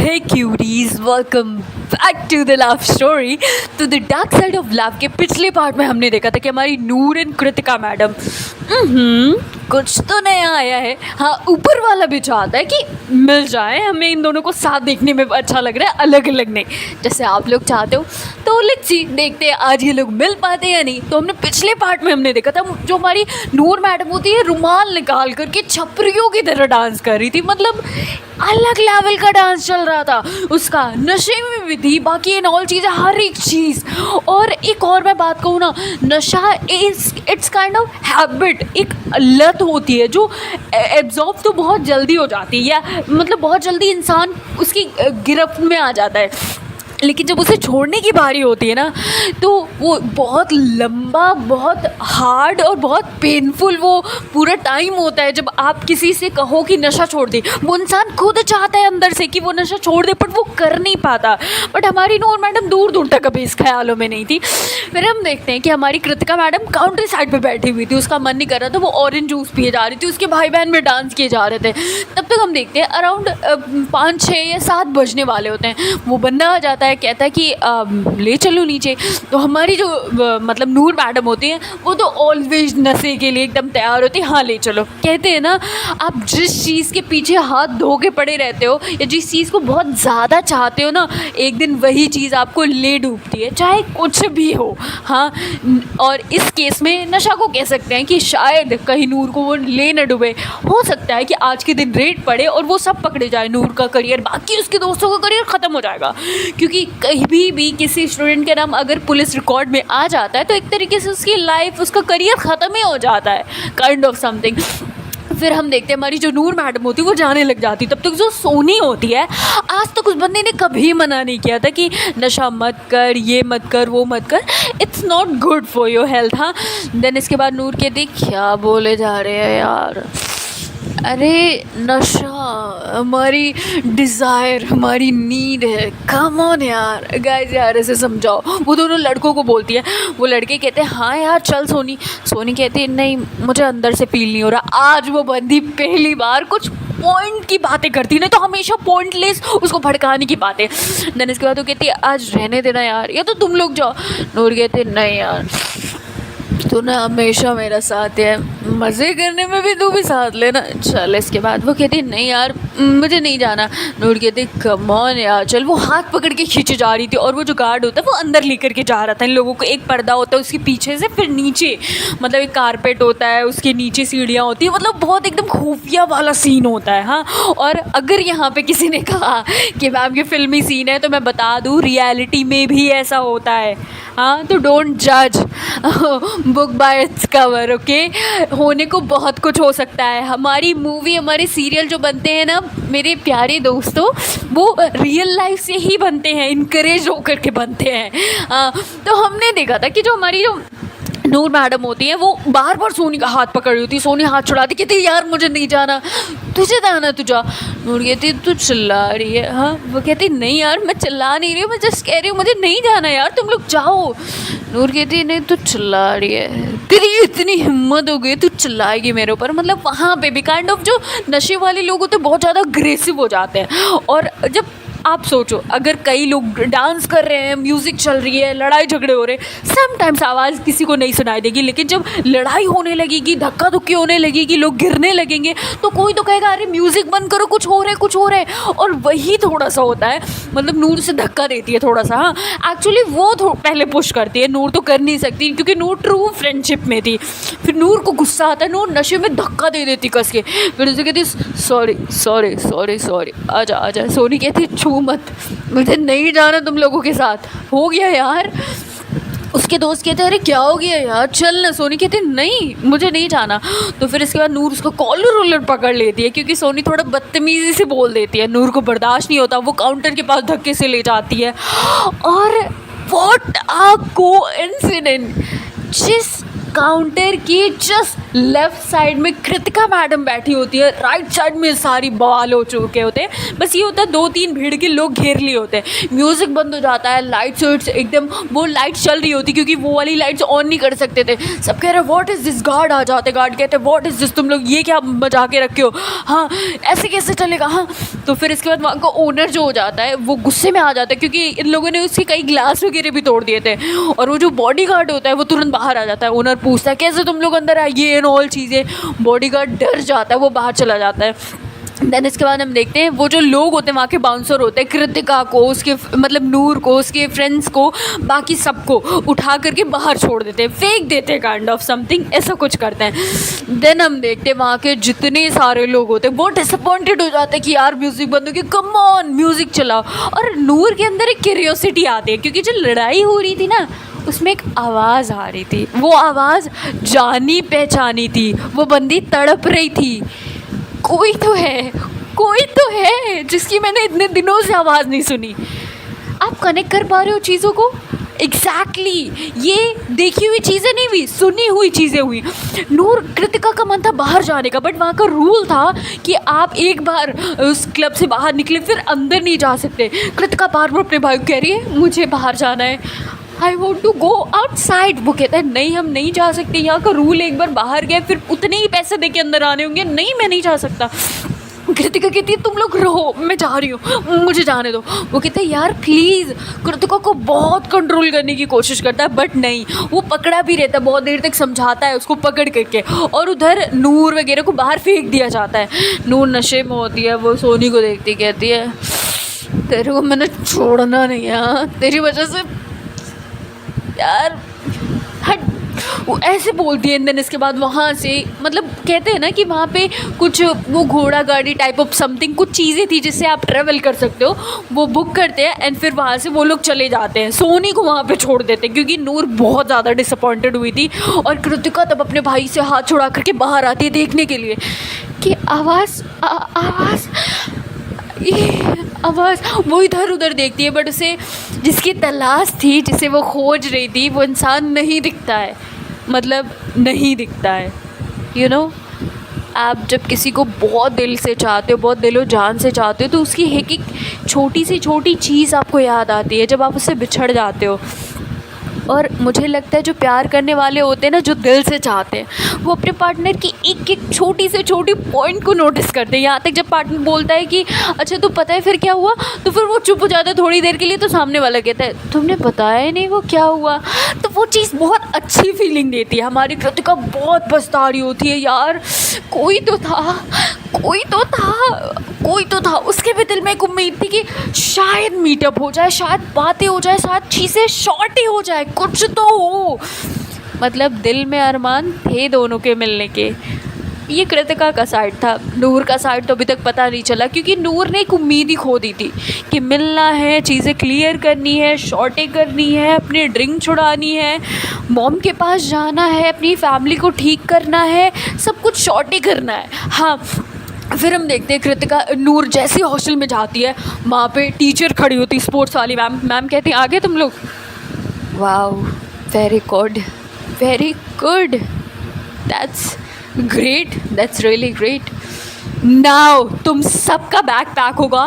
Hey cuties, welcome back to the love story. तो the dark side of love के पिछले part में हमने देखा था कि हमारी नूर एंड कृतिका मैडम कुछ तो नया आया है। हाँ, ऊपर वाला भी चाहता है कि मिल जाए, हमें इन दोनों को साथ देखने में अच्छा लग रहा है, अलग अलग नहीं, जैसे आप लोग चाहते हो। तो लेट्स सी, देखते हैं आज ये लोग मिल पाते हैं या नहीं। तो हमने पिछले पार्ट में हमने देखा था जो हमारी नूर मैडम होती है रुमाल निकाल करके छपरियों की तरह डांस कर रही थी, मतलब अलग लेवल का डांस चल रहा था उसका, नशे में भी थी, बाकी इन ऑल चीज़ें, हर एक चीज़। और एक और मैं बात कहूँ ना, नशा इट्स काइंड ऑफ हैबिट, एक लत होती है जो एब्जॉर्ब तो बहुत जल्दी हो जाती है, या मतलब बहुत जल्दी इंसान उसकी गिरफ्त में आ जाता है, लेकिन जब उसे छोड़ने की बारी होती है ना, तो वो बहुत लंबा, बहुत हार्ड और बहुत पेनफुल वो पूरा टाइम होता है जब आप किसी से कहो कि नशा छोड़ दे। वो इंसान खुद चाहता है अंदर से कि वो नशा छोड़ दे, बट वो कर नहीं पाता। बट हमारी नूर मैडम दूर दूर तक कभी इस ख्यालों में नहीं थी। फिर हम देखते हैं कि हमारी कृतिका मैडम काउंटर साइड पर बैठी हुई थी, उसका मन नहीं कर रहा था, वो ऑरेंज जूस पिए जा रही थी, उसके भाई बहन में डांस किए जा रहे थे। तब तक हम देखते हैं अराउंड 5, 6 या 7 बजने वाले होते हैं। वो बंदा आ जाता है, कहता है कि ले चलो नीचे। तो हमारी जो मतलब नूर मैडम होती हैं, वो तो ऑलवेज नशे के लिए एकदम तैयार होती है। हाँ, ले चलो। कहते हैं ना, आप जिस चीज़ के पीछे हाथ धो के पड़े रहते हो या जिस चीज़ को बहुत ज़्यादा चाहते हो ना, एक दिन वही चीज़ आपको ले डूबती है, चाहे कुछ भी हो। हाँ, और इस केस में नशा को कह सकते हैं कि शायद कहीं नूर को वो ले न डूबे। हो सकता है कि आज के दिन रेड पड़े और वो सब पकड़े जाए, नूर का करियर, बाकी उसके दोस्तों का करियर ख़त्म हो जाएगा। क्योंकि कहीं भी किसी स्टूडेंट के नाम अगर पुलिस रिकॉर्ड में आ जाता है तो एक तरीके से उसकी लाइफ, उसका करियर ख़त्म ही हो जाता है, काइंड ऑफ समथिंग। फिर हम देखते हैं हमारी जो नूर मैडम होती है वो जाने लग जाती। तब तक जो सोनी होती है, आज तक उस बंदे ने कभी मना नहीं किया था कि नशा मत कर, ये मत कर, वो मत कर, it's not good for your health. हाँ, देन इसके बाद नूर कहती क्या बोले जा रहे हैं यार, अरे नशा हमारी डिज़ायर, हमारी नीड है, कम ऑन यार गाइस, यार ऐसे समझाओ। वो दोनों लड़कों को बोलती है, वो लड़के कहते हैं हाँ यार चल सोनी। सोनी कहती है नहीं, मुझे अंदर से फील नहीं हो रहा। आज वो बंदी पहली बार कुछ पॉइंट की बातें करती, नहीं तो हमेशा पॉइंटलेस उसको भड़काने की बातें। देन इसके बाद वो कहती है आज रहने देना यार, या तो तुम लोग जाओ। नूर कहते नहीं यार, तू ना हमेशा मेरा साथ है, मज़े करने में भी तू भी साथ लेना, चल। इसके बाद वो कहती नहीं यार मुझे नहीं जाना। नूर कहती कम ऑन यार चल। वो हाथ पकड़ के खींचे जा रही थी और वो जो गार्ड होता है वो अंदर लेकर के जा रहा था इन लोगों को। एक पर्दा होता है उसके पीछे से, फिर नीचे मतलब एक कारपेट होता है, उसके नीचे सीढ़ियाँ होती है, मतलब बहुत एकदम खुफिया वाला सीन होता है। हाँ, और अगर यहाँ पे किसी ने कहा कि मैम ये फिल्मी सीन है, तो मैं बता दूँ रियलिटी में भी ऐसा होता है। हाँ, तो डोंट जज book by its cover, okay. होने को बहुत कुछ हो सकता है। हमारी मूवी, हमारे सीरियल जो बनते हैं ना मेरे प्यारे दोस्तों, वो रियल लाइफ से ही बनते हैं, इनकरेज होकर के बनते हैं। तो हमने देखा था कि जो हमारी जो नूर मैडम होती है वो बार बार सोनी का हाथ पकड़ रही होती, सोनी हाथ छुड़ाती, कहती यार मुझे नहीं जाना, तुझे जाना तुझा। नूर कहती तू चिल्ला रही है। हाँ, वो कहती नहीं यार मैं चिल्ला नहीं रही हूँ, मैं जस्ट कह रही हूँ मुझे नहीं जाना यार, तुम लोग जाओ। नूर कहती नहीं तू चिल्ला रही है, तेरी इतनी हिम्मत हो गई तू चिल्लाएगी मेरे ऊपर। मतलब वहाँ पे भी काइंड ऑफ जो नशे वाले लोग होते हैं बहुत ज़्यादा अग्रेसिव हो जाते हैं। और जब आप सोचो अगर कई लोग डांस कर रहे हैं, म्यूज़िक चल रही है, लड़ाई झगड़े हो रहे हैं, समटाइम्स आवाज़ किसी को नहीं सुनाई देगी, लेकिन जब लड़ाई होने लगेगी, धक्का धुक्की होने लगेगी, लोग गिरने लगेंगे, तो कोई तो कहेगा अरे म्यूज़िक बंद करो, कुछ हो रहा है, कुछ हो रहा है। और वही थोड़ा सा होता है, मतलब नूर से धक्का देती है थोड़ा सा। हाँ, एक्चुअली वो पहले पुश करती है, नूर तो कर नहीं सकती क्योंकि नूर ट्रू फ्रेंडशिप में थी। फिर नूर को गुस्सा आता है, नूर नशे में धक्का दे देती कस के, फिर उसे कहती सॉरी सॉरी सॉरी सॉरी, आजा आजा। सोनी कहती छू मत, मुझे नहीं जाना तुम लोगों के साथ, हो गया यार। उसके दोस्त कहते हैं अरे क्या हो गया यार चल ना। सोनी कहती नहीं मुझे नहीं जाना। तो फिर इसके बाद नूर उसका कॉलर वॉलर पकड़ लेती है, क्योंकि सोनी थोड़ा बदतमीज़ी से बोल देती है, नूर को बर्दाश्त नहीं होता, वो काउंटर के पास धक्के से ले जाती है। और व्हाट अ कोइंसिडेंस, जिस काउंटर के जस्ट लेफ्ट साइड में कृतिका मैडम बैठी होती है, राइट साइड में सारी बवाल हो चुके होते हैं। बस ये होता है 2-3 भीड़ के लोग घेर लिए होते हैं, म्यूज़िक बंद हो जाता है, लाइट्स एकदम, वो लाइट चल रही होती क्योंकि वो वाली लाइट्स ऑन नहीं कर सकते थे। सब कह रहे हैं व्हाट इज़ दिस, गार्ड आ जाते, गार्ड कहते हैं व्हाट इज़ दिस, तुम लोग ये क्या बजा के रखे हो, हाँ ऐसे कैसे चलेगा, हाँ। तो फिर इसके बाद वहाँ का ओनर जो हो जाता है वो गुस्से में आ जाता है क्योंकि इन लोगों ने उसके कई ग्लास वगैरह भी तोड़ दिए थे, और वो जो बॉडी गार्ड होता है वो तुरंत बाहर आ जाता है। ओनर पूछता है कैसे तुम लोग अंदर आए, ये एंड ऑल चीज़ें। बॉडी गार्ड डर जाता है, वो बाहर चला जाता है। देन इसके बाद हम देखते हैं वो जो लोग होते हैं वहाँ के बाउंसर होते हैं, कृतिका को, उसके मतलब नूर को, उसके फ्रेंड्स को, बाकी सबको उठा करके बाहर छोड़ देते हैं, फेंक देते हैं, काइंड ऑफ समथिंग ऐसा कुछ करते हैं। देन हम देखते हैं वहाँ के जितने सारे लोग होते हैं वो डिसअपॉइंटेड हो जाते हैं कि यार म्यूज़िक बंद हो गया, कम ऑन म्यूज़िक चलाओ। और नूर के अंदर एक क्यूरियोसिटी आती है क्योंकि जो लड़ाई हो रही थी ना उसमें एक आवाज़ आ रही थी, वो आवाज़ जानी पहचानी थी, वो बंदी तड़प रही थी, कोई तो है जिसकी मैंने इतने दिनों से आवाज़ नहीं सुनी। आप कनेक्ट कर पा रहे हो चीज़ों को? एग्जैक्टली ये देखी हुई चीज़ें नहीं हुई, सुनी हुई चीज़ें हुई। नूर कृतिका का मन था बाहर जाने का, बट वहाँ का रूल था कि आप एक बार उस क्लब से बाहर निकले फिर अंदर नहीं जा सकते। कृतिका बार बार अपने भाई को कह रही है मुझे बाहर जाना है, I want to go outside. वो कहता है नहीं हम नहीं जा सकते, यहाँ का रूल, एक बार बाहर गए फिर उतने ही पैसे दे के अंदर आने होंगे, नहीं मैं नहीं जा सकता। कृतिका कहती है तुम लोग रहो, मैं जा रही हूँ, मुझे जाने दो। वो कहते हैं यार प्लीज़। कृतिका को बहुत कंट्रोल करने की कोशिश करता है बट नहीं, वो पकड़ा भी रहता है, बहुत देर तक समझाता है उसको पकड़ करके, और उधर नूर वगैरह को बाहर फेंक दिया जाता है। नूर नशे में होती है, वो सोनी को देखती कहती है तेरे को मैंने छोड़ना नहीं है, तेरी वजह से यार हट, वो ऐसे बोलती है। देन इसके बाद वहाँ से मतलब कहते हैं ना कि वहाँ पे कुछ वो घोड़ा गाड़ी टाइप ऑफ समथिंग कुछ चीज़ें थी जिससे आप ट्रैवल कर सकते हो, वो बुक करते हैं एंड फिर वहाँ से वो लोग चले जाते हैं, सोनी को वहाँ पे छोड़ देते हैं क्योंकि नूर बहुत ज़्यादा डिसअपॉइंटेड हुई थी। और कृतिका तब अपने भाई से हाथ छुड़ा करके बाहर आती है देखने के लिए कि आवाज़ वो इधर उधर देखती है बट उसे जिसकी तलाश थी, जिसे वो खोज रही थी, वो इंसान नहीं दिखता है, मतलब नहीं दिखता है। यू नो, आप जब किसी को बहुत दिल से चाहते हो, बहुत दिलो जान से चाहते हो, तो उसकी एक एक छोटी से छोटी चीज़ आपको याद आती है जब आप उससे बिछड़ जाते हो। और मुझे लगता है जो प्यार करने वाले होते हैं ना, जो दिल से चाहते हैं, वो अपने पार्टनर की एक एक छोटी से छोटी पॉइंट को नोटिस करते हैं। यहाँ तक जब पार्टनर बोलता है कि अच्छा तो पता है फिर क्या हुआ, तो फिर वो चुप हो जाता है थोड़ी देर के लिए, तो सामने वाला कहता है तुमने बताया ही नहीं वो क्या हुआ। तो वो चीज़ बहुत अच्छी फीलिंग देती है। हमारी कृतिका बहुत पछता रही होती है, यार कोई तो था, उसके भी दिल में एक उम्मीद थी कि शायद मीटअप हो जाए, शायद बातें हो जाए, शायद चीज़ें शॉर्ट ही हो जाए, कुछ तो हो। मतलब दिल में अरमान थे दोनों के मिलने के। ये कृतिका का साइड था। नूर का साइड तो अभी तक पता नहीं चला क्योंकि नूर ने एक उम्मीद ही खो दी थी कि मिलना है, चीज़ें क्लियर करनी है, शॉर्टें करनी है, अपनी ड्रिंक छुड़ानी है, मॉम के पास जाना है, अपनी फैमिली को ठीक करना है, सब कुछ शॉर्टें करना है। हाँ, फिर हम देखते हैं कृतिका नूर जैसे हॉस्टल में जाती है, वहाँ पे टीचर खड़ी होती, स्पोर्ट्स वाली मैम कहती हैं आगे तुम लोग। Wow, very good, that's great, that's really great. Now तुम सबका बैग पैक होगा,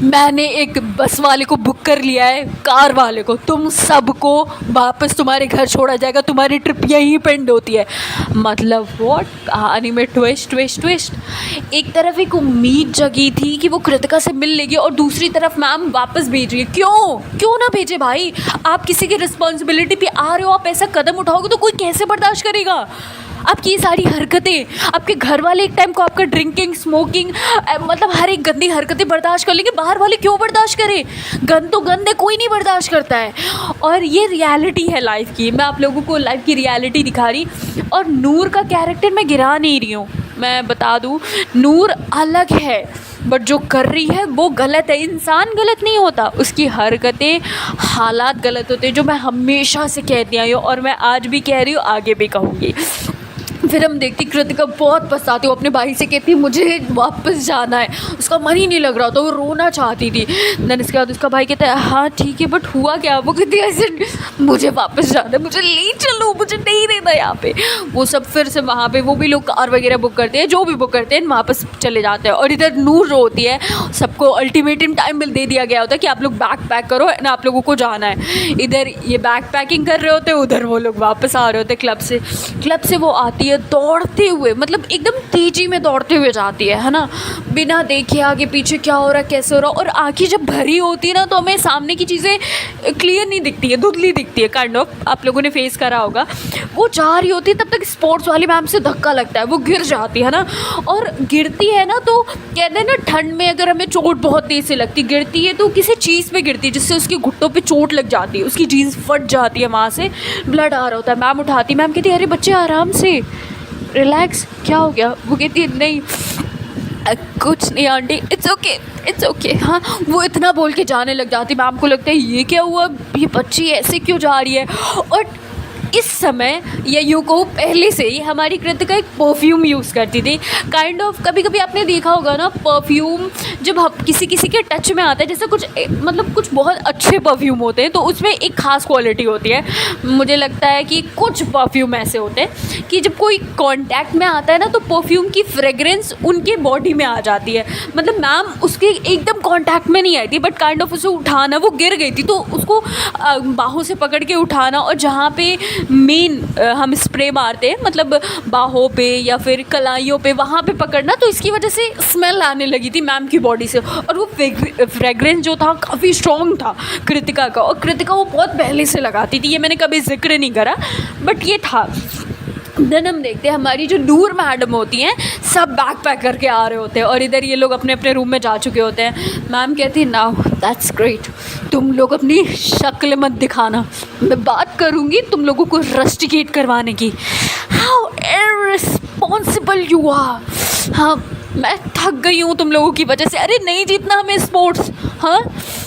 मैंने एक बस वाले को बुक कर लिया है, कार वाले को, तुम सबको वापस तुम्हारे घर छोड़ा जाएगा, तुम्हारी ट्रिप यहीं पे एंड होती है। मतलब व्हाट, कहानी में ट्विस्ट। एक तरफ एक उम्मीद जगी थी कि वो कृतिका से मिल लेगी और दूसरी तरफ मैम वापस भेज रही है। क्यों ना भेजे भाई, आप किसी की रिस्पॉन्सिबिलिटी पे आ रहे हो, आप ऐसा कदम उठाओगे तो कोई कैसे बर्दाश्त करेगा। आपकी ये सारी हरकतें, आपके घर वाले एक टाइम को आपका ड्रिंकिंग, स्मोकिंग, मतलब हर एक गंदी हरकतें बर्दाश्त कर लेंगे, बाहर वाले क्यों बर्दाश्त करें। गंद तो गंद है, कोई नहीं बर्दाश्त करता है। और ये रियलिटी है लाइफ की, मैं आप लोगों को लाइफ की रियलिटी दिखा रही। और नूर का कैरेक्टर मैं गिरा नहीं रही हूँ, मैं बता दूँ नूर अलग है, बट जो कर रही है वो गलत है। इंसान गलत नहीं होता, उसकी हरकतें, हालात गलत होते हैं, जो मैं हमेशा से कहती आई हूँ और मैं आज भी कह रही हूँ, आगे भी कहूँगी। फिर हम देखती कृतिका बहुत पछताती, वो अपने भाई से कहती मुझे वापस जाना है, उसका मन ही नहीं लग रहा था, वो रोना चाहती थी। देन इसके बाद उसका भाई कहता है हाँ ठीक है बट हुआ क्या? वो कहती है ऐसे मुझे वापस जाना है, मुझे ले चलो, मुझे नहीं रहना यहाँ पे। वो सब फिर से वहाँ पे वो भी लोग कार वगैरह बुक करते हैं, जो भी बुक करते हैं वापस चले जाते हैं। और इधर नूर जो होती है, सबको अल्टीमेटम टाइम दे दिया गया होता है कि आप लोग बैग पैक करो ना, आप लोगों को जाना है। इधर ये बैग पैकिंग कर रहे होते हैं, उधर वो लोग वापस आ रहे होते क्लब से। क्लब से वो आती है दौड़ते हुए, मतलब एकदम तेज़ी में दौड़ते हुए जाती है ना, बिना देखे आगे पीछे क्या हो रहा है कैसे हो रहा है। और आँखें जब भरी होती है ना तो हमें सामने की चीज़ें क्लियर नहीं दिखती है, धुंधली दिखती है काइंड ऑफ, आप लोगों ने फेस करा होगा। वो जा रही होती है तब तक स्पोर्ट्स वाली मैम से धक्का लगता है, वो गिर जाती है ना। और गिरती है ना तो कहते हैं ना ठंड में अगर हमें चोट बहुत तेज़ से लगती, गिरती है तो किसी चीज़ पे गिरती है जिससे उसके घुट्टों पे चोट लग जाती है, उसकी जीन्स फट जाती है, वहाँ से ब्लड आ रहा होता है। मैम उठाती, मैम कहती है अरे बच्चे आराम से रिलैक्स, क्या हो गया? वो कहती है नहीं कुछ नहीं aunty, it's okay it's okay. हाँ, वो इतना बोल के जाने लग जाती। मैम को लगता है ये क्या हुआ, ये बच्ची ऐसे क्यों जा रही है। और इस समय या यूँ को पहले से ही हमारी कृतिका एक परफ्यूम यूज़ करती थी काइंड ऑफ। कभी कभी आपने देखा होगा ना परफ्यूम जब हम किसी किसी के टच में आता है, जैसे कुछ मतलब कुछ बहुत अच्छे परफ्यूम होते हैं तो उसमें एक ख़ास क्वालिटी होती है। मुझे लगता है कि कुछ परफ्यूम ऐसे होते हैं कि जब कोई कांटेक्ट में आता है ना तो परफ्यूम की फ्रेगरेंस उनके बॉडी में आ जाती है। मतलब मैम उसके एकदम कांटेक्ट में नहीं आई थी बट काइंड ऑफ उसे उठाना, वो गिर गई थी तो उसको बाहों से पकड़ के उठाना, और जहाँ पे मेन हम स्प्रे मारते हैं मतलब बाहों पे या फिर कलाइयों पे, वहाँ पे पकड़ना, तो इसकी वजह से स्मेल आने लगी थी मैम की बॉडी से। और वो फ्रेगरेंस जो था काफ़ी स्ट्रॉन्ग था कृतिका का, और कृतिका वो बहुत पहले से लगाती थी, ये मैंने कभी जिक्र नहीं करा बट ये था। देन हम देखते हैं हमारी जो नूर मैडम होती हैं सब बैग पैक करके आ रहे होते हैं और इधर ये लोग अपने अपने रूम में जा चुके होते हैं। मैम कहती है नाउ दैट्स ग्रेट, तुम लोग अपनी शक्ल मत दिखाना, मैं बात करूँगी तुम लोगों को रस्टिकेट करवाने की। How irresponsible you are. हाँ, मैं थक गई हूँ तुम लोगों की वजह से। अरे नहीं जीतना हमें स्पोर्ट्स, हाँ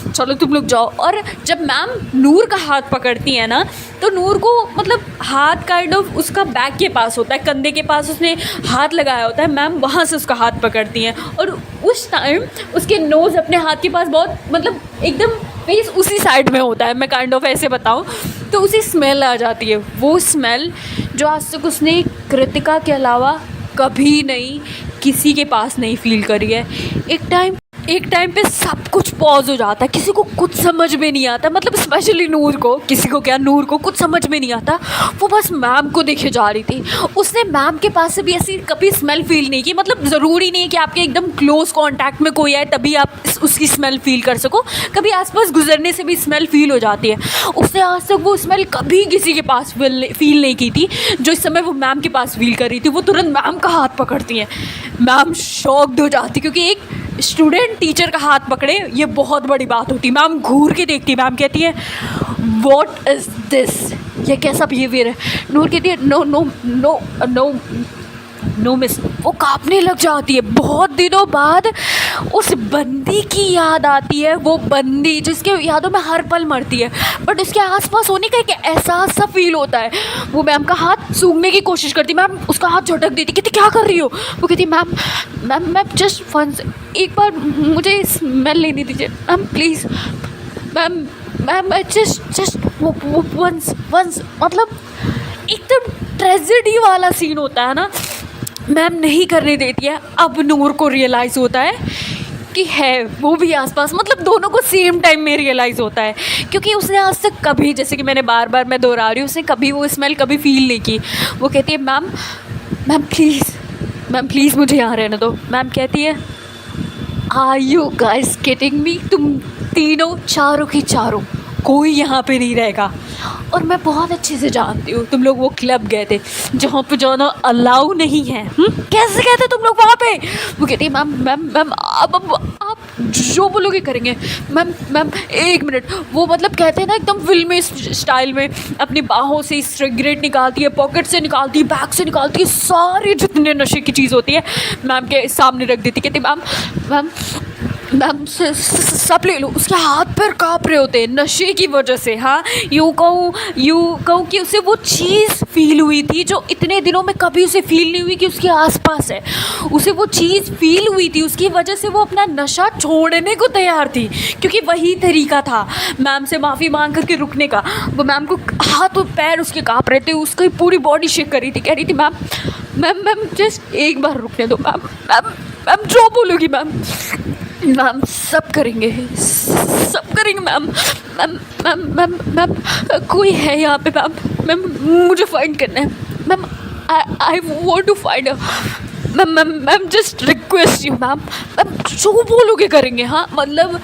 चलो तुम लोग जाओ। और जब मैम नूर का हाथ पकड़ती है ना तो नूर को मतलब हाथ काइंड ऑफ उसका बैक के पास होता है, कंधे के पास उसने हाथ लगाया होता है, मैम वहाँ से उसका हाथ पकड़ती हैं। और उस टाइम उसके नोज़ अपने हाथ के पास बहुत मतलब एकदम फेस उसी साइड में होता है, मैं काइंड ऑफ ऐसे बताऊँ तो उसी स्मेल आ जाती है, वो स्मेल जो आज तक उसने कृतिका के अलावा कभी नहीं किसी के पास नहीं फील करी है। एक टाइम पे सब कुछ पॉज हो जाता है, किसी को कुछ समझ में नहीं आता, मतलब स्पेशली नूर को, किसी को क्या नूर को कुछ समझ में नहीं आता। वो बस मैम को देखे जा रही थी, उसने मैम के पास से भी ऐसी कभी स्मेल फील नहीं की। मतलब ज़रूरी नहीं है कि आपके एकदम क्लोज कांटेक्ट में कोई आए तभी आप उसकी स्मेल फील कर सको, कभी आसपास गुजरने से भी स्मेल फील हो जाती है। उसने आज तक वो स्मेल कभी किसी के पास फील नहीं की थी जो इस समय वो मैम के पास फील कर रही थी। वो तुरंत मैम का हाथ पकड़ती हैं, मैम शॉक्ड हो जाती क्योंकि एक स्टूडेंट टीचर का हाथ पकड़े ये बहुत बड़ी बात होती। मैम घूर के देखती है, मैम कहती है व्हाट इज़ दिस, ये कैसा बिहेवियर है। नूर कहती है no no no no no miss. वो काँपने लग जाती है। बहुत दिनों बाद उस बंदी की याद आती है, वो बंदी जिसके यादों में हर पल मरती है बट उसके आसपास होने का एक एहसास सा फील होता है। वो मैम का हाथ सूंघने की कोशिश करती, मैम उसका हाथ झटक देती, कहती क्या कर रही हो। वो कहती मैम जस्ट वंस, एक बार मुझे स्मेल लेने दीजिए ma'am please, ma'am just once. मतलब एकदम ट्रेजेडी वाला सीन होता है ना, मैम नहीं करने देती है। अब नूर को रियलाइज़ होता है कि है वो भी आसपास, मतलब दोनों को सेम टाइम में रियलाइज़ होता है क्योंकि उसने आज तक कभी, जैसे कि मैंने बार बार मैं दोहरा रही हूँ, उसने कभी वो स्मेल कभी फील नहीं की। वो कहती है मैम प्लीज़ मुझे यहाँ रहने दो। मैम कहती है are you guys kidding me, तुम तीनों चारों की चारों कोई यहाँ पे नहीं रहेगा। और मैं बहुत अच्छे से जानती हूँ तुम लोग वो क्लब गए थे जहाँ पे जाना अलाउ नहीं है। कैसे गए थे तुम लोग वहाँ पे। वो कहती है मैम आप जो बोलोगे करेंगे। मैम एक मिनट। वो मतलब कहते हैं ना एकदम फिल्मी स्टाइल में अपनी बाहों से सिगरेट निकालती है, पॉकेट से निकालती है, बैग से निकालती है, सारी जितने नशे की चीज़ होती है मैम के सामने रख देती। कहती मैम मैम सब ले लो। उसके हाथ पैर काँप रहे होते हैं नशे की वजह से। हाँ, यूँ कहूँ कि उसे वो चीज़ फील हुई थी जो इतने दिनों में कभी उसे फील नहीं हुई कि उसके आसपास है। उसे वो चीज़ फील हुई थी, उसकी वजह से वो अपना नशा छोड़ने को तैयार थी, क्योंकि वही तरीका था मैम से माफ़ी मांग करके रुकने का। वो मैम को हाथ और पैर उसके काँप रहे थे, उसकी पूरी बॉडी शेक कर रही थी, कह रही थी मैम मैम मैम जस्ट एक बार रुकने दो मैम। मैम मैम जो बोलोगी मैम, मैम सब करेंगे ma'am. Ma'am ma'am ma'am ma'am कोई है यहाँ पे मैम। मैम मुझे फाइंड करना है ma'am. I want to find ma'am. Ma'am ma'am just request you ma'am. Ma'am जो बोलोगे करेंगे। हाँ, मतलब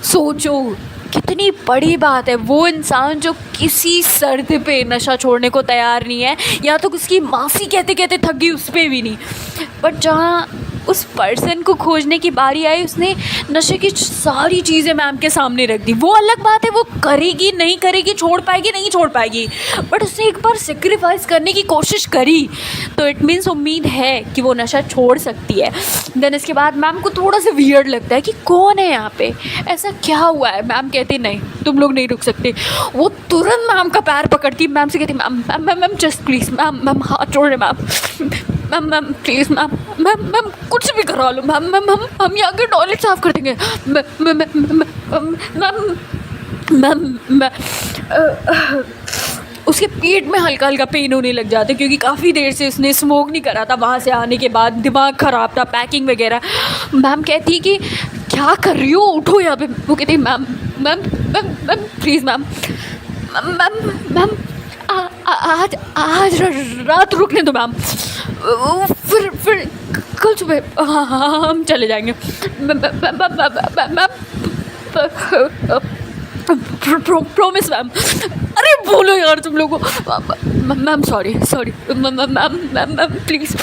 सोचो कितनी बड़ी बात है। वो इंसान जो किसी शर्त पे नशा छोड़ने को तैयार नहीं है, या तो उसकी माफ़ी कहते कहते थक गई, उस पर भी नहीं, बट जहाँ उस पर्सन को खोजने की बारी आई, उसने नशे की सारी चीज़ें मैम के सामने रख दी। वो अलग बात है, वो करेगी नहीं करेगी, छोड़ पाएगी नहीं छोड़ पाएगी, बट उसने एक बार सेक्रीफाइस करने की कोशिश करी, तो इट मीन्स उम्मीद है कि वो नशा छोड़ सकती है। देन इसके बाद मैम को थोड़ा सा वियर्ड लगता है कि कौन है यहाँ पे, ऐसा क्या हुआ है। मैम कहती नहीं तुम लोग नहीं रुक सकते। वो तुरंत मैम का पैर पकड़ती, मैम से कहती ma'am ma'am ma'am ma'am just please ma'am. Ma'am हाथ छोड़ रहे ma'am. Ma'am ma'am please ma'am. Ma'am ma'am कुछ भी करा लो मैम। मैम हम यहाँ के टॉयलेट साफ़ कर देंगे मैम। मैम उसके पेट में हल्का हल्का पेन होने लग जाता है, क्योंकि काफ़ी देर से उसने स्मोक नहीं करा था। वहाँ से आने के बाद दिमाग ख़राब था, पैकिंग वगैरह। मैम कहती है कि क्या कर रही हो, उठो यहाँ पे। वो कहती है ma'am ma'am ma'am ma'am please ma'am. Ma'am ma'am आज रात रुकने दो मैम, फिर कल सुबह हाँ हम चले जाएंगे मैम। Promise ma'am. अरे बोलो यार तुम लोगों। Ma'am sorry ma'am please.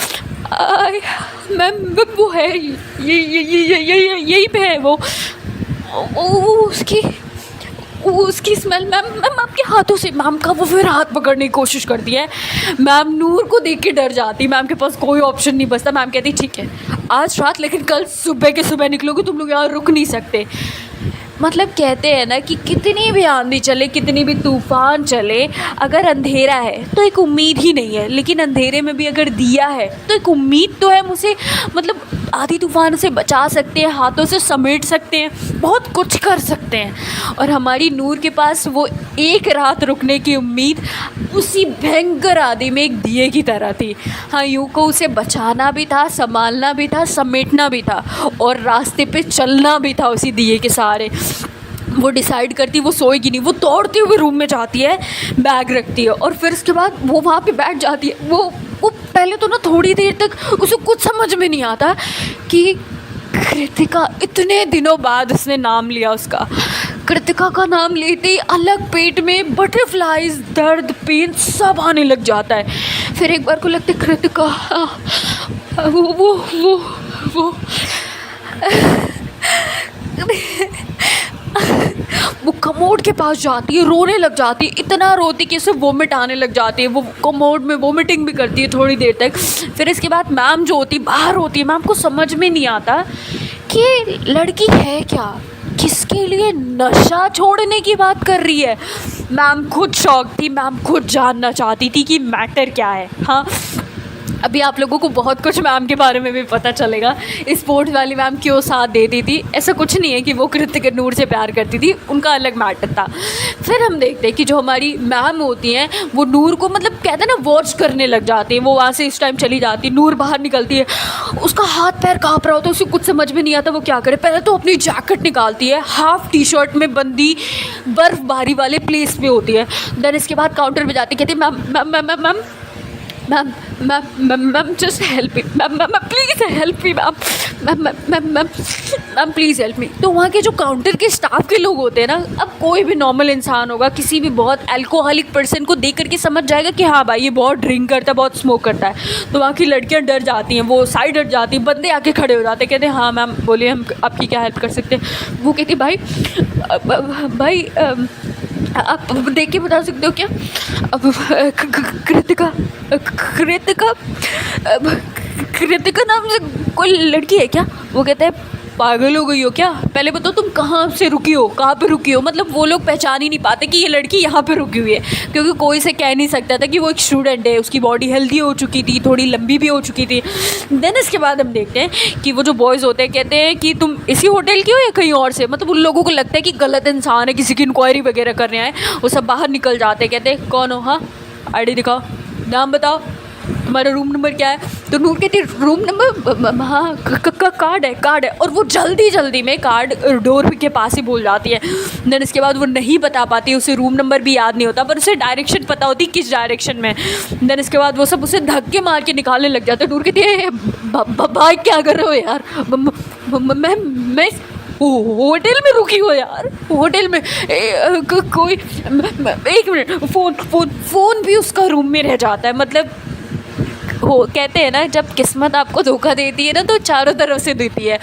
Ma'am वो है यही पे है वो उसकी स्मेल। मैम आपके हाथों से मैम का वो फिर हाथ पकड़ने की कोशिश करती है। मैम नूर को देख के डर जाती। मैम के पास कोई ऑप्शन नहीं बचता। मैम कहती ठीक है आज रात, लेकिन कल सुबह के सुबह निकलोगे, तुम लोग यहाँ रुक नहीं सकते। मतलब कहते हैं ना कि कितनी भी आंधी चले, कितनी भी तूफ़ान चले, अगर अंधेरा है तो एक उम्मीद ही नहीं है, लेकिन अंधेरे में भी अगर दिया है तो एक उम्मीद तो है। मुझे मतलब आधी तूफ़ान से बचा सकते हैं, हाथों से समेट सकते हैं, बहुत कुछ कर सकते हैं। और हमारी नूर के पास वो एक रात रुकने की उम्मीद उसी भयंकर आंधी में एक दिए की तरह थी। हाँ, यूँ को उसे बचाना भी था, संभालना भी था, समेटना भी था, और रास्ते पे चलना भी था उसी दिए के सहारे। वो डिसाइड करती, वो सोएगी नहीं, वो दौड़ते हुए रूम में जाती है, बैग रखती है, और फिर उसके बाद वो वहाँ पे बैठ जाती है। वो पहले तो ना थोड़ी देर तक उसे कुछ समझ में नहीं आता कि कृतिका, इतने दिनों बाद उसने नाम लिया उसका। कृतिका का नाम लेते ही अलग पेट में बटरफ्लाइज, दर्द, पेन सब आने लग जाता है। फिर एक बार को लगता है कृतिका, वो कमोड के पास जाती है, रोने लग जाती है, इतना रोती कि उसे वोमिट आने लग जाती है। वो कमोड में वोमिटिंग भी करती है थोड़ी देर तक। फिर इसके बाद मैम जो होती बाहर होती है, मैम को समझ में नहीं आता कि लड़की है क्या, किसके लिए नशा छोड़ने की बात कर रही है। मैम खुद शॉक थी, मैम खुद जानना चाहती थी कि मैटर क्या है। हाँ, अभी आप लोगों को बहुत कुछ मैम के बारे में भी पता चलेगा। स्पोर्ट्स वाली मैम क्यों साथ देती थी, ऐसा कुछ नहीं है कि वो कृतिका नूर से प्यार करती थी, उनका अलग मैटर था। फिर हम देखते हैं कि जो हमारी मैम होती हैं वो नूर को मतलब कहते हैं ना वॉच करने लग जाती है। वो वहाँ से इस टाइम चली जाती है, नूर बाहर निकलती है, उसका हाथ पैर काँप रहा होता है, उसे कुछ समझ में नहीं आता वो क्या करे। पहले तो अपनी जैकेट निकालती है, हाफ टी शर्ट में बंदी बर्फबारी वाले प्लेस पे होती है। देन इसके बाद काउंटर पे जाती, कहती ma'am ma'am ma'am ma'am ma'am ma'am ma'am ma'am ma'am just help me ma'am. Ma'am please help me ma'am. Ma'am ma'am ma'am ma'am please help me. तो वहाँ के जो काउंटर के स्टाफ के लोग होते हैं ना, अब कोई भी नॉर्मल इंसान होगा, किसी भी बहुत अल्कोहलिक पर्सन को देख करके समझ जाएगा कि हाँ भाई ये बहुत ड्रिंक करता है, बहुत स्मोक करता है। तो वहाँ की लड़कियाँ डर जाती हैं, वो साइड हट जाती हैं, बंदे आके खड़े हो जाते हैं, कहते हैं हाँ मैम बोलिए हम आपकी क्या हेल्प कर सकते हैं। वो कहती भाई आप देख के बता सकते हो क्या, अब कृतिका नाम से कोई लड़की है क्या। वो कहता है पागल हो गई हो क्या? पहले बताओ तुम कहाँ से रुकी हो, कहाँ पे रुकी हो? मतलब वो लोग पहचान ही नहीं पाते कि ये लड़की यहाँ पे रुकी हुई है, क्योंकि कोई से कह नहीं सकता था कि वो एक स्टूडेंट है। उसकी बॉडी हेल्दी हो चुकी थी, थोड़ी लंबी भी हो चुकी थी। देन इसके बाद हम देखते हैं कि वो जो बॉयज़ होते हैं कहते हैं कि तुम इसी होटल की हो या कहीं और से। मतलब उन लोगों को लगता है कि गलत इंसान है, किसी की इंक्वायरी वगैरह करने आए। वो सब बाहर निकल जाते हैं, कहते हैं कौन हो, हाँ आईडी दिखाओ, नाम बताओ, तुम्हारा रूम नंबर क्या है? तो नूर कहती है रूम नंबर, हाँ कार्ड है। और वो जल्दी में कार्ड डोर के पास ही भूल जाती है। देन इसके बाद वो नहीं बता पाती, उसे रूम नंबर भी याद नहीं होता, पर उसे डायरेक्शन पता होती किस डायरेक्शन में। देन इसके बाद वो सब उसे धक्के मार के निकालने लग जाते हैं। नूर कहती है भाई क्या कर रहे हो यार? मैं होटल में रुकी हो यार, होटल में कोई एक मिनट, फ़ोन भी उसका रूम में रह जाता है। मतलब हो कहते हैं ना, जब किस्मत आपको धोखा देती है ना तो चारों तरफ से देती है,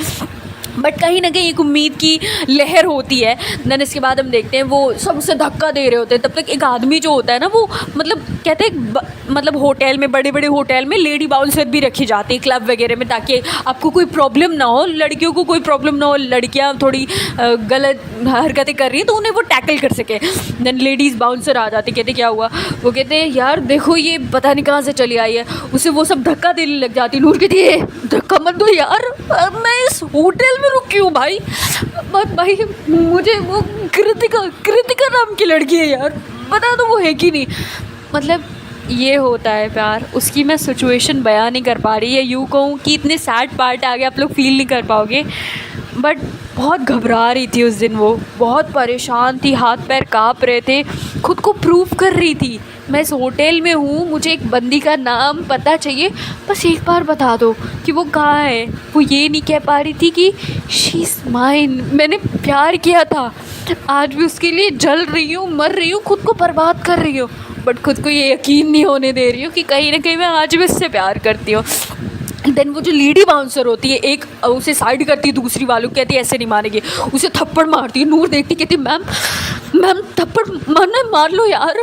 बट कहीं ना कहीं एक उम्मीद की लहर होती है। देन इसके बाद हम देखते हैं वो सब उसे धक्का दे रहे होते हैं। तब तक एक आदमी जो होता है ना, वो मतलब कहते हैं मतलब होटल में, बड़े बड़े होटल में लेडी बाउंसर भी रखी जाती है क्लब वगैरह में, ताकि आपको कोई प्रॉब्लम ना हो, लड़कियों को कोई प्रॉब्लम ना हो, लड़कियां थोड़ी गलत हरकतें कर रही हैं तो उन्हें वो टैकल कर सके। देन लेडीज़ बाउंसर आ जाती, कहते क्या हुआ? वो कहते हैं यार देखो ये पता नहीं कहाँ से चली आई है। उसे वो सब धक्का देने लग जाती। नूर कहती है धक्का मत दो यार, मैं इस होटल में रुकी हूँ भाई। भाई मुझे वो कृतिका नाम की लड़की है यार, बता दो वो है कि नहीं। मतलब ये होता है प्यार। उसकी मैं सिचुएशन बयान नहीं कर पा रही है, यूँ कहूँ कि इतने सैड पार्ट आ गए, आप लोग फील नहीं कर पाओगे। बट बहुत घबरा रही थी उस दिन, वो बहुत परेशान थी, हाथ पैर काँप रहे थे, खुद को प्रूव कर रही थी मैं इस होटल में हूँ, मुझे एक बंदी का नाम पता चाहिए, बस एक बार बता दो कि वो कहाँ है। वो ये नहीं कह पा रही थी कि शी इज़ माइन, मैंने प्यार किया था, आज भी उसके लिए जल रही हूँ, मर रही हूँ, खुद को बर्बाद कर रही हूँ, बट खुद को ये यकीन नहीं होने दे रही हूँ कि कहीं ना कहीं मैं आज भी उससे प्यार करती हूँ। देन वो जो लेडी बाउंसर होती है, एक उसे साइड करती है, दूसरी वालों को कहती है ऐसे नहीं मारेगी, उसे थप्पड़ मारती है। नूर देखती कहती मैम थप्पड़ मार लो यार,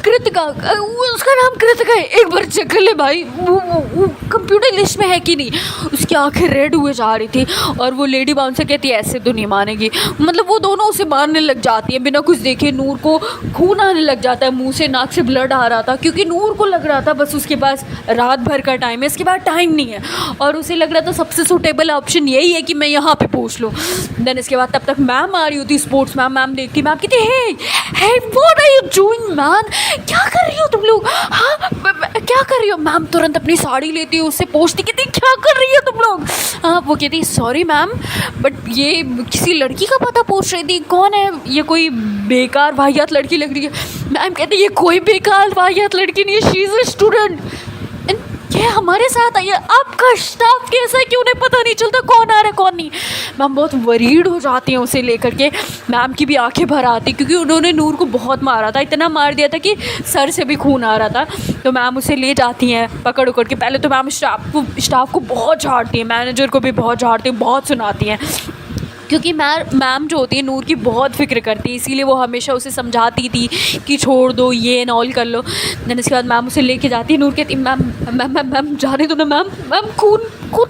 कृतिका, उसका नाम कृतिका है, एक बार चेक कर ले भाई, वो कंप्यूटर लिस्ट में है कि नहीं। उसकी आंखें रेड हुए जा रही थी और वो लेडी बाउंसर कहती है ऐसे तो नहीं मानेगी। मतलब वो दोनों उसे मारने लग जाती हैं बिना कुछ देखे। नूर को खून आने लग जाता है, मुंह से नाक से ब्लड आ रहा था, क्योंकि नूर को लग रहा था बस उसके पास रात भर का टाइम है, इसके बाद टाइम नहीं है, और उसे लग रहा था सबसे सूटेबल ऑप्शन यही है कि मैं यहाँ पे पूछ लूँ। देन इसके बाद तब तक मैम आ रही होती, स्पोर्ट्स मैम देखती, मैम कहती hey what are you doing man, क्या कर रही हो तुम लोग? हाँ क्या कर रही हो? मैम तुरंत अपनी साड़ी लेती है, उससे पूछती कहती क्या कर रही हो तुम लोग? हाँ वो कहती सॉरी मैम, बट ये किसी लड़की का पता पूछ रही थी, कौन है ये? कोई बेकार वाहियात लड़की लग रही है। मैम कहती ये कोई बेकार वाहियात लड़की नहीं है, शी इज़ अ स्टूडेंट, ये हमारे साथ आई है। आपका स्टाफ कैसा है कि उन्हें पता नहीं चलता कौन आ रहा है कौन नहीं? मैम बहुत वरीड हो जाती हैं उसे लेकर के। मैम की भी आंखें भर आती क्योंकि उन्होंने नूर को बहुत मारा था, इतना मार दिया था कि सर से भी खून आ रहा था। तो मैम उसे ले जाती हैं पकड़ उकड़ के। पहले तो मैम स्टाफ को बहुत झाड़ती हैं, मैनेजर को भी बहुत झाड़ती हैं, बहुत सुनाती हैं, क्योंकि मैम जो होती है नूर की बहुत फ़िक्र करती है, इसीलिए वो हमेशा उसे समझाती थी कि छोड़ दो ये न ऑल कर लो। देन इसके बाद मैम उसे लेके जाती है। नूर कहती मैम जाने दो ना मैम, खून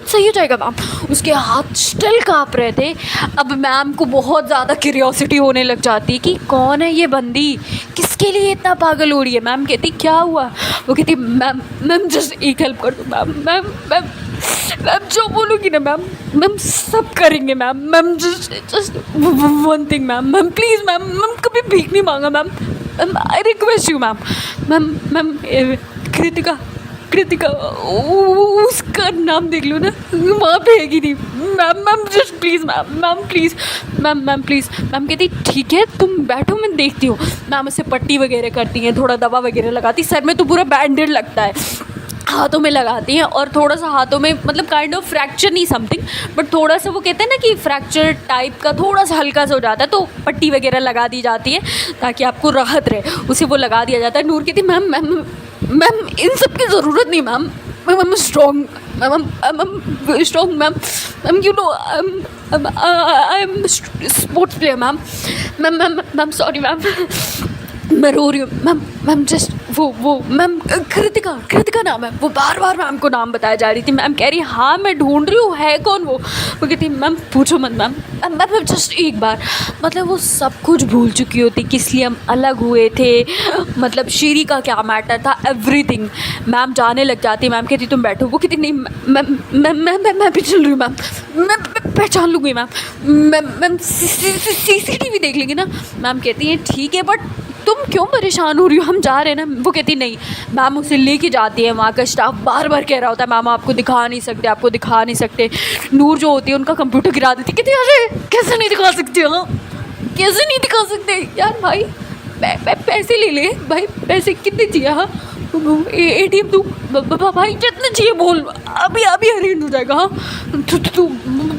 सही हो जाएगा मैम। उसके हाथ स्टिल काँप रहे थे। अब मैम को बहुत ज़्यादा क्यूरियोसिटी होने लग जाती है कि कौन है ये बंदी, किसके लिए इतना पागल हो रही है। मैम कहती क्या हुआ? वो कहती मैम जस्ट एक हेल्प कर दो मैम जो बोलूँगी ना मैम सब करेंगे ma'am just one thing ma'am please ma'am कभी भीख नहीं मांगा ma'am I request you ma'am Kritika उसका नाम देख लो ना, वहाँ पे है कि नहीं ma'am just please ma'am please ma'am please. Ma'am कहती ठीक है तुम बैठो मैं देखती हूँ। मैम उसे पट्टी वगैरह करती हैं, थोड़ा दवा वगैरह लगाती, सर में तो पूरा बैंडेड लगता है, हाथों में लगाती हैं, और थोड़ा सा हाथों में मतलब काइंड ऑफ फ्रैक्चर नहीं समथिंग, बट थोड़ा सा वो कहते हैं ना कि फ्रैक्चर टाइप का थोड़ा सा हल्का सा हो जाता है, तो पट्टी वगैरह लगा दी जाती है ताकि आपको राहत रहे, उसे वो लगा दिया जाता है। नूर कहती मैम इन सब की ज़रूरत नहीं ma'am strong ma'am you know I am sports player ma'am sorry ma'am मैं रो रही हूँ मैम जस्ट वो मैम कृतिका नाम है। वो बार बार मैम को नाम बताया जा रही थी। मैम कह रही हाँ मैं ढूंढ रही हूँ, है कौन वो कहती मैम पूछो मत मैम। मैम जस्ट एक बार, मतलब वो सब कुछ भूल चुकी होती किस लिए हम अलग हुए थे, मतलब श्री का क्या मैटर था, एवरीथिंग। मैम जाने लग जाती। मैम कहती तुम बैठो। वो कहती नहीं मैं भी चल रही हूँ मैम, मैं पहचान लूँगी मैम CCTV देख लेंगे ना। मैम कहती है ठीक है बट तुम क्यों परेशान हो रही हो, हम जा रहे हैं ना। वो कहती नहीं। मैम उसे लेके जाती है। वहाँ का स्टाफ बार बार कह रहा होता है मैम आपको दिखा नहीं सकते। नूर जो होती है उनका कंप्यूटर गिरा देती। कहती अरे कैसे नहीं दिखा सकते, हाँ कैसे नहीं दिखा सकते यार। भाई पैसे ले ले भाई, पैसे कितने चाहिए, हाँ ATM तू भाई जितने चाहिए बोल, अभी अरेंज हो जाएगा। हाँ तू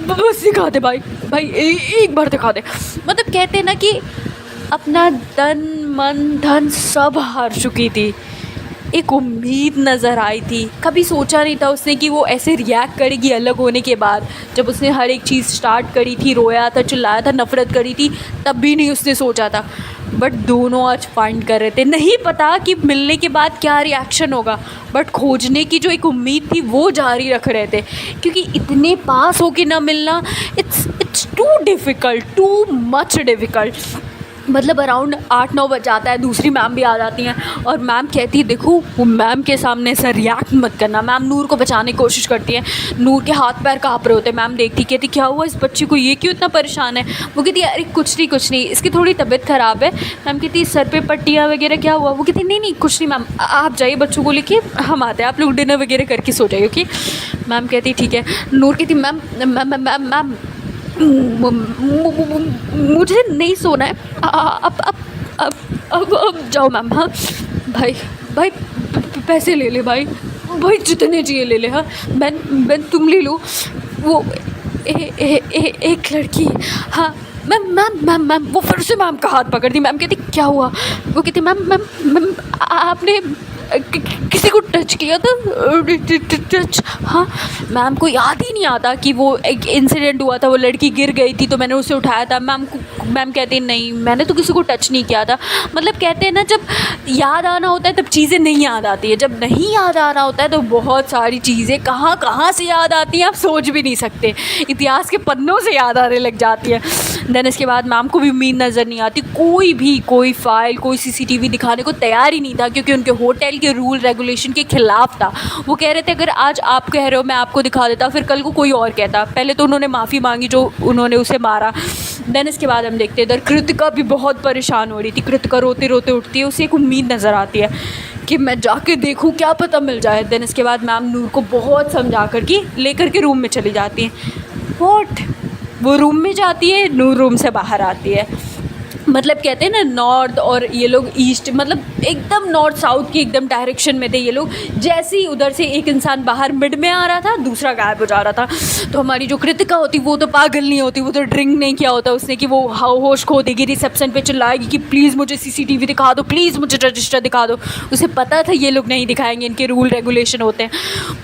बस दिखा दे भाई एक बार दिखा दे। मतलब कहते हैं ना कि अपना तन मन धन सब हार चुकी थी। एक उम्मीद नज़र आई थी। कभी सोचा नहीं था उसने कि वो ऐसे रिएक्ट करेगी अलग होने के बाद। जब उसने हर एक चीज़ स्टार्ट करी थी, रोया था, चिल्लाया था, नफ़रत करी थी, तब भी नहीं उसने सोचा था। बट दोनों आज फाइंड कर रहे थे। नहीं पता कि मिलने के बाद क्या रिएक्शन होगा, बट खोजने की जो एक उम्मीद थी वो जारी रख रहे थे। क्योंकि इतने पास होके ना मिलना, it's too difficult, too much difficult. मतलब अराउंड 8-9 बज जाता है। दूसरी मैम भी आ जाती हैं और मैम कहती है देखो वो मैम के सामने ऐसा रिएक्ट मत करना। मैम नूर को बचाने की कोशिश करती है। नूर के हाथ पैर काँप रहे होते हैं। मैम देखती कहती क्या हुआ इस बच्ची को, ये क्यों इतना परेशान है। वो कहती अरे कुछ नहीं इसकी थोड़ी तबीयत ख़राब है। मैम कहती सर पे पट्टियाँ वगैरह क्या हुआ। वो कहती नहीं कुछ नहीं मैम, आप जाइए बच्चों को लेके, हम आते हैं, आप लोग डिनर वगैरह करके सो जाइए ओके। मैम कहती ठीक है। नूर कहती मैम मुझे नहीं सोना है, अब जाओ मैम। हाँ भाई पैसे ले ले भाई जितने चाहिए ले ले। हाँ मैं तुम ले लो। वो एक लड़की, हाँ मैम वो फिर से मैम का हाथ पकड़ दी। मैम कहती क्या हुआ। वो कहती मैम आपने किसी को टच किया था, टच। हाँ मैम को याद ही नहीं आता कि वो एक इंसिडेंट हुआ था, वो लड़की गिर गई थी तो मैंने उसे उठाया था। मैम कहती नहीं मैंने तो किसी को टच नहीं किया था। मतलब कहते हैं ना जब याद आना होता है तब चीज़ें नहीं याद आती है, जब नहीं याद आना होता है तो बहुत सारी चीज़ें कहाँ से याद आती हैं आप सोच भी नहीं सकते। इतिहास के पन्नों से याद आने लग जाती है। देन इसके बाद मैम को भी उम्मीद नज़र नहीं आती। कोई फाइल कोई CCTV दिखाने को तैयार ही नहीं था, क्योंकि उनके होटल के रूल रेगुलेशन के खिलाफ था। वो कह रहे थे अगर आज आप कह रहे हो मैं आपको दिखा देता, फिर कल को कोई और कहता। पहले तो उन्होंने माफ़ी मांगी जो उन्होंने उसे मारा। देन इसके बाद हम देखते हैं इधर कृतिका भी बहुत परेशान हो रही थी। कृतिका रोते रोते उठती है। उसे एक उम्मीद नज़र आती है कि मैं जाके देखूं क्या पता मिल जाए। देन इसके बाद मैम नूर को बहुत समझा कर के लेकर के रूम में चली जाती हैं। वो रूम में जाती है, नूर रूम से बाहर आती है। मतलब कहते हैं ना नॉर्थ और ये लोग ईस्ट, मतलब एकदम नॉर्थ साउथ की एकदम डायरेक्शन में थे ये लोग। जैसे ही उधर से एक इंसान बाहर मिड में आ रहा था, दूसरा गायब हो जा रहा था। तो हमारी जो कृतिका होती वो तो पागल नहीं होती, वो तो ड्रिंक नहीं किया होता उसने कि वो होश खो देगी, रिसेप्शन पे चिल्लाएगी कि प्लीज़ मुझे CCTV दिखा दो, प्लीज़ मुझे रजिस्टर दिखा दो। उसे पता था ये लोग नहीं दिखाएंगे, इनके रूल रेगुलेशन होते हैं।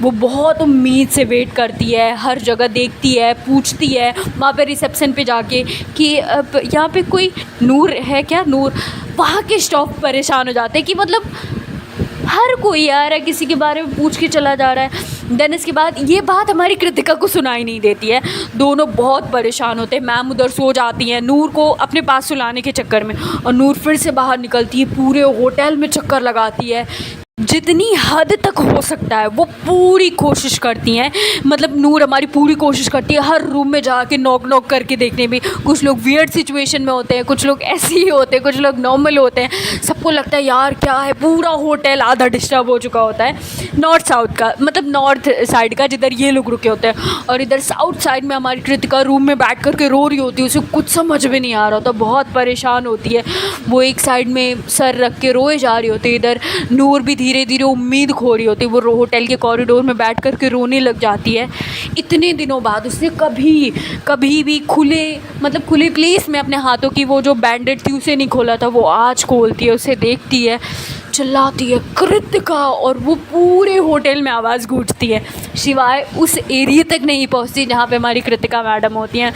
वो बहुत उम्मीद से वेट करती है, हर जगह देखती है, पूछती है वहाँ पर रिसेप्शन पे जाके कि अब यहाँ पे कोई नूर है क्या। नूर वहाँ के स्टाफ परेशान हो जाते हैं कि मतलब हर कोई आ रहा है किसी के बारे में पूछ के चला जा रहा है। देन इसके बाद ये बात हमारी कृतिका को सुनाई नहीं देती है। दोनों बहुत परेशान होते हैं। मैम उधर सो जाती हैं नूर को अपने पास सुलाने के चक्कर में, और नूर फिर से बाहर निकलती है, पूरे होटल में चक्कर लगाती है। जितनी हद तक हो सकता है वो पूरी कोशिश करती हैं। मतलब नूर हमारी पूरी कोशिश करती है हर रूम में जाके नॉक करके देखने में। कुछ लोग वियर्ड सिचुएशन में होते हैं, कुछ लोग ऐसे ही होते हैं, कुछ लोग नॉर्मल होते हैं। सबको लगता है यार क्या है, पूरा होटल आधा डिस्टर्ब हो चुका होता है। नॉर्थ साउथ का मतलब नॉर्थ साइड का जिधर ये लोग रुके होते हैं, और इधर साउथ साइड में हमारी कृतिका रूम में बैठ करके रो रही होती है। उसे कुछ समझ में नहीं आ रहा होता, बहुत परेशान होती है। वो एक साइड में सर रख के रोए जा रही होती है। इधर नूर भी धीरे धीरे उम्मीद खो रही होती है। वो होटल के कॉरिडोर में बैठ कर के रोने लग जाती है। इतने दिनों बाद उसने कभी भी खुले प्लेस में अपने हाथों की वो जो बैंडेड थी उसे नहीं खोला था। वो आज खोलती है, उसे देखती है, चिल्लाती है कृतिका, और वो पूरे होटल में आवाज़ गूंजती है, सिवाय उस एरिया तक नहीं पहुंचती जहाँ पे हमारी कृतिका मैडम होती हैं।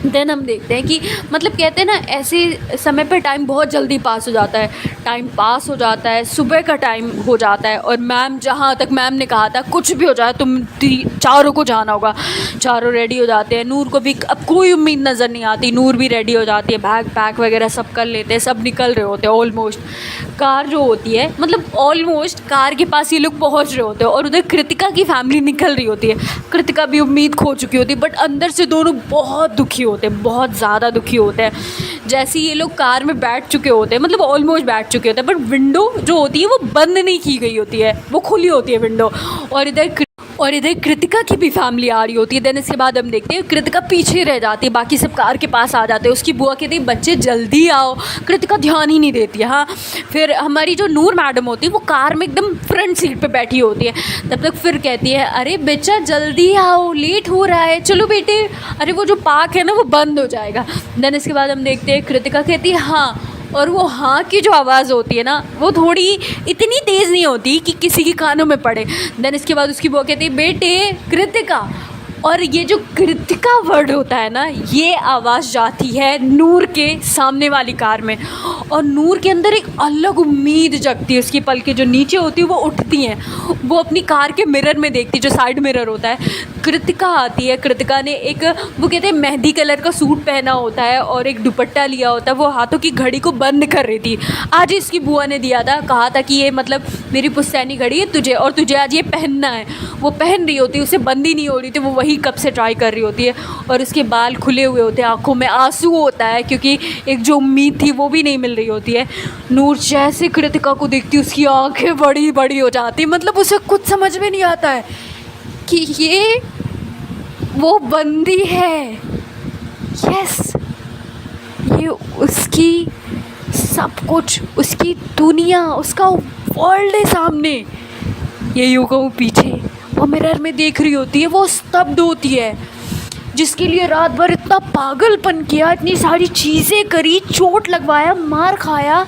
देन हम देखते हैं कि मतलब कहते हैं ना, ऐसे समय पे टाइम बहुत जल्दी पास हो जाता है। टाइम पास हो जाता है, सुबह का टाइम हो जाता है, और मैम, जहाँ तक मैम ने कहा था कुछ भी हो जाए तुम चारों को जाना होगा। चारों रेडी हो जाते हैं। नूर को भी अब कोई उम्मीद नज़र नहीं आती। नूर भी रेडी हो जाती है, बैग पैक वगैरह सब कर लेते हैं, सब निकल रहे होते हैं ऑलमोस्ट। कार जो होती है, मतलब ऑलमोस्ट कार के पास ये लोग पहुंच रहे होते हैं, और उधर कृतिका की फैमिली निकल रही होती है। कृतिका भी उम्मीद खो चुकी होती है, बट अंदर से दोनों बहुत दुखी होते हैं, बहुत ज़्यादा दुखी होते हैं। जैसे ये लोग कार में बैठ चुके होते हैं, मतलब ऑलमोस्ट बैठ चुके होते हैं, बट विंडो जो होती है वो बंद नहीं की गई होती है, वो खुली होती है विंडो। और इधर कृतिका की भी फैमिली आ रही होती है। देन इसके बाद हम देखते हैं कृतिका पीछे रह जाती है, बाकी सब कार के पास आ जाते हैं। उसकी बुआ कहती है बच्चे जल्दी आओ, कृतिका ध्यान ही नहीं देती है। हाँ, फिर हमारी जो नूर मैडम होती है वो कार में एकदम फ्रंट सीट पे बैठी होती है। तब तक फिर कहती है अरे बेटा जल्दी आओ, लेट हो रहा है, चलो बेटे, अरे वो जो पार्क है ना वो बंद हो जाएगा। देन इसके बाद हम देखते हैं कृतिका कहती है हाँ, और वो हाँ की जो आवाज़ होती है ना वो थोड़ी इतनी तेज़ नहीं होती कि किसी के कानों में पड़े। देन इसके बाद उसकी वो कहती है बेटे कृतिका, और ये जो कृतिका वर्ड होता है ना, ये आवाज़ जाती है नूर के सामने वाली कार में, और नूर के अंदर एक अलग उम्मीद जगती है। उसकी पलकें जो नीचे होती है वो उठती हैं, वो अपनी कार के मिरर में देखती है, जो साइड मिरर होता है। कृतिका आती है। कृतिका ने एक, वो कहते हैं मेहंदी कलर का सूट पहना होता है और एक दुपट्टा लिया होता है। वो हाथों की घड़ी को बंद कर रही थी। आज इसकी बुआ ने दिया था, कहा था कि ये मतलब मेरी पुश्तैनी घड़ी है तुझे, और तुझे आज ये पहनना है। वो पहन रही होती है, उसे बंद ही नहीं हो रही थी, वो वही कब से ट्राई कर रही होती है, और उसके बाल खुले हुए होते हैं, आंखों में आंसू होता है, क्योंकि एक जो उम्मीद थी वो भी नहीं मिल रही होती है। नूर जैसे कृतिका को देखती उसकी आंखें बड़ी बड़ी हो जाती, मतलब उसे कुछ समझ में नहीं आता है कि ये वो बंदी है। यस, ये उसकी सब कुछ, उसकी दुनिया, उसका वर्ल्ड है सामने। ये यूँ कहूँ पीछे वो मिरर में देख रही होती है, वो स्तब्ध होती है, जिसके लिए रात भर इतना पागलपन किया, इतनी सारी चीज़ें करी, चोट लगवाया, मार खाया,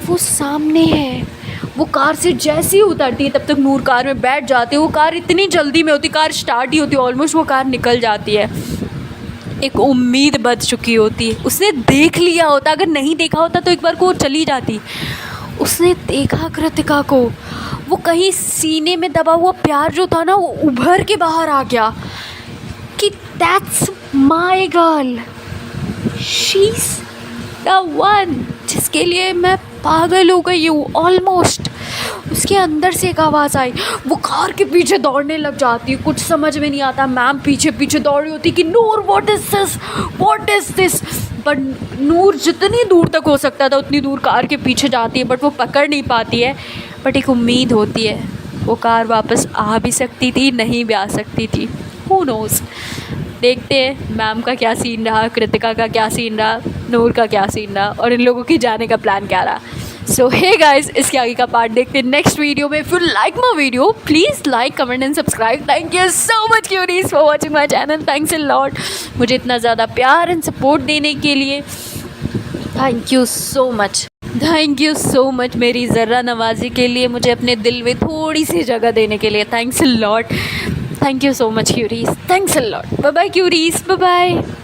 वो सामने है। वो कार से जैसे ही उतरती है तब तक नूर कार में बैठ जाती है। वो कार इतनी जल्दी में होती, कार स्टार्ट ही होती है ऑलमोस्ट, वो कार निकल जाती है। एक उम्मीद बच चुकी होती, उसने देख लिया होता, अगर नहीं देखा होता तो एक बार को वो चली जाती। उसने देखा कृतिका को, वो कहीं सीने में दबा हुआ प्यार जो था ना वो उभर के बाहर आ गया कि that's my girl, she is the one जिसके लिए मैं पागल हो गई हूँ ऑलमोस्ट। उसके अंदर से एक आवाज़ आई, वो कार के पीछे दौड़ने लग जाती है, कुछ समझ में नहीं आता। मैम पीछे पीछे दौड़ रही होती कि Noor what is this, what is this, but Noor जितनी दूर तक हो सकता था उतनी दूर कार के पीछे जाती है, बट वो पकड़ नहीं पाती है। बट एक उम्मीद होती है, वो कार वापस आ भी सकती थी, नहीं भी आ सकती थी, हू नोज़। देखते हैं मैम का क्या सीन रहा, कृतिका का क्या सीन रहा, नूर का क्या सीन रहा, और इन लोगों की जाने का प्लान क्या रहा। सो हे गाइस, इसके आगे का पार्ट देखते हैं नेक्स्ट वीडियो में। If you like my video please like, comment and subscribe. Thank you so much curies for watching my channel. Thanks a lot मुझे इतना ज़्यादा प्यार एंड सपोर्ट देने के लिए। Thank you so much, thank you so much मेरी ज़र्रा नवाजी के लिए, मुझे अपने दिल में थोड़ी सी जगह देने के लिए। Thanks a lot, thank you so much curies, thanks a lot. Bye bye curies, bye bye.